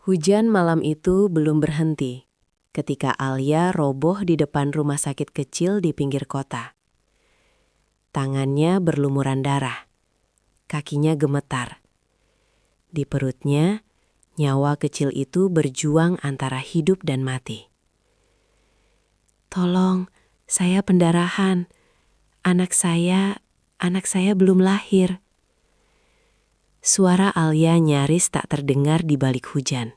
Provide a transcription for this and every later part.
Hujan malam itu belum berhenti ketika Alia roboh di depan rumah sakit kecil di pinggir kota. Tangannya berlumuran darah, kakinya gemetar. Di perutnya, nyawa kecil itu berjuang antara hidup dan mati. "Tolong, saya pendarahan. Anak saya belum lahir." Suara Alia nyaris tak terdengar di balik hujan.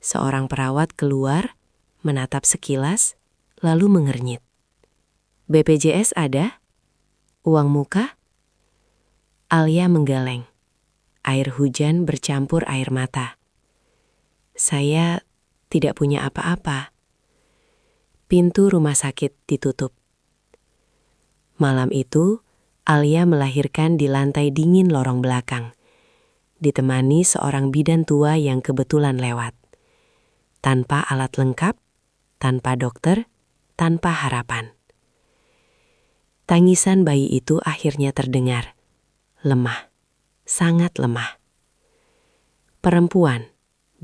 Seorang perawat keluar, menatap sekilas, lalu mengernyit. "BPJS ada? Uang muka?" Alia menggeleng. Air hujan bercampur air mata. "Saya tidak punya apa-apa." Pintu rumah sakit ditutup. Malam itu, Alia melahirkan di lantai dingin lorong belakang, ditemani seorang bidan tua yang kebetulan lewat. Tanpa alat lengkap, tanpa dokter, tanpa harapan. Tangisan bayi itu akhirnya terdengar. Lemah, sangat lemah. "Perempuan,"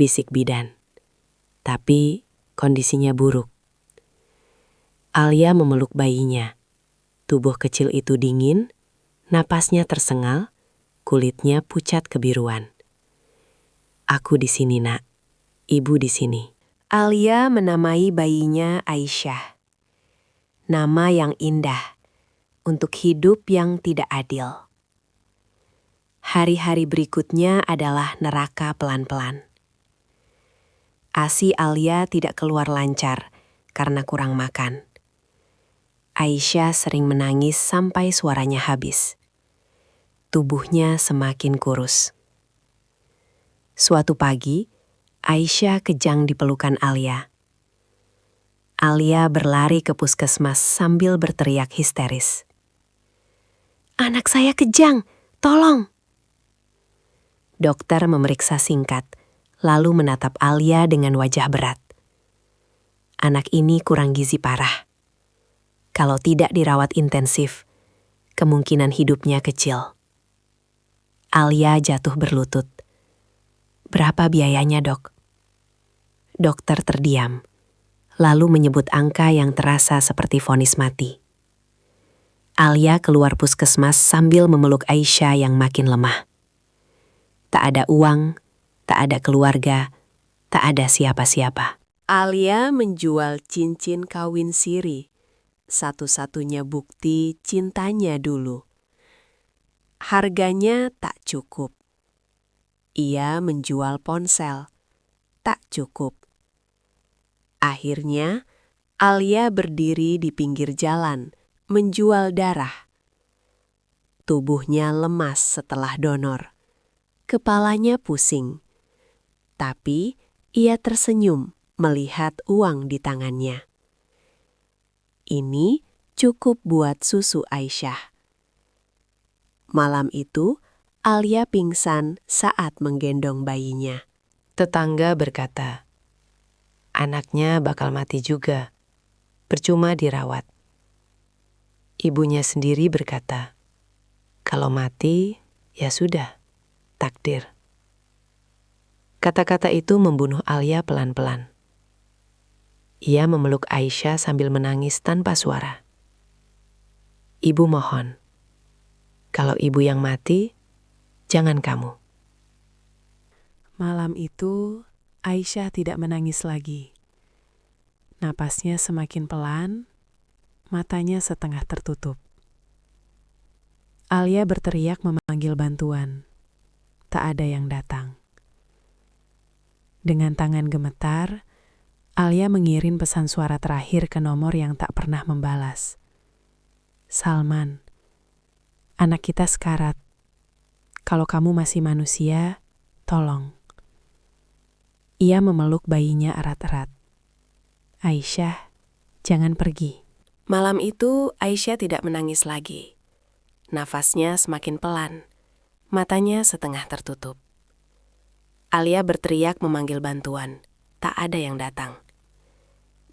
bisik bidan. Tapi kondisinya buruk. Alia memeluk bayinya. Tubuh kecil itu dingin, napasnya tersengal, kulitnya pucat kebiruan. "Aku di sini, Nak. Ibu di sini." Alia menamai bayinya Aisyah. Nama yang indah untuk hidup yang tidak adil. Hari-hari berikutnya adalah neraka pelan-pelan. ASI Alia tidak keluar lancar karena kurang makan. Aisyah sering menangis sampai suaranya habis. Tubuhnya semakin kurus. Suatu pagi, Aisyah kejang di pelukan Alia. Alia berlari ke puskesmas sambil berteriak histeris. "Anak saya kejang, tolong!" Dokter memeriksa singkat, lalu menatap Alia dengan wajah berat. Anak ini kurang gizi parah. Kalau tidak dirawat intensif, kemungkinan hidupnya kecil. Alia jatuh berlutut. "Berapa biayanya, Dok?" Dokter terdiam, lalu menyebut angka yang terasa seperti vonis mati. Alia keluar puskesmas sambil memeluk Aisyah yang makin lemah. Tak ada uang, tak ada keluarga, tak ada siapa-siapa. Alia menjual cincin kawin siri, satu-satunya bukti cintanya dulu. Harganya tak cukup. Ia menjual ponsel, tak cukup. Akhirnya, Alia berdiri di pinggir jalan, menjual darah. Tubuhnya lemas setelah donor. Kepalanya pusing. Tapi, ia tersenyum melihat uang di tangannya. Ini cukup buat susu Aisyah. Malam itu, Alia pingsan saat menggendong bayinya. Tetangga berkata, "Anaknya bakal mati juga, percuma dirawat." Ibunya sendiri berkata, "Kalau mati, ya sudah, takdir." Kata-kata itu membunuh Alia pelan-pelan. Ia memeluk Aisyah sambil menangis tanpa suara. "Ibu mohon, kalau ibu yang mati, jangan kamu." Malam itu, Aisyah tidak menangis lagi. Napasnya semakin pelan, matanya setengah tertutup. Alia berteriak memanggil bantuan. Tak ada yang datang. Dengan tangan gemetar, Alia mengirim pesan suara terakhir ke nomor yang tak pernah membalas. "Salman, anak kita sekarat. Kalau kamu masih manusia, tolong." Ia memeluk bayinya erat-erat. "Aisyah, jangan pergi." Malam itu, Aisyah tidak menangis lagi. Nafasnya semakin pelan, matanya setengah tertutup. Alia berteriak memanggil bantuan. Tak ada yang datang.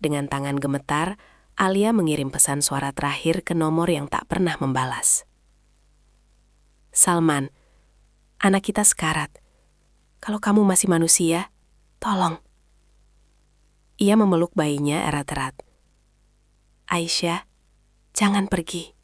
Dengan tangan gemetar, Alia mengirim pesan suara terakhir ke nomor yang tak pernah membalas. "Salman, anak kita sekarat. Kalau kamu masih manusia, tolong. Ia memeluk bayinya erat-erat. Aisyah, jangan pergi.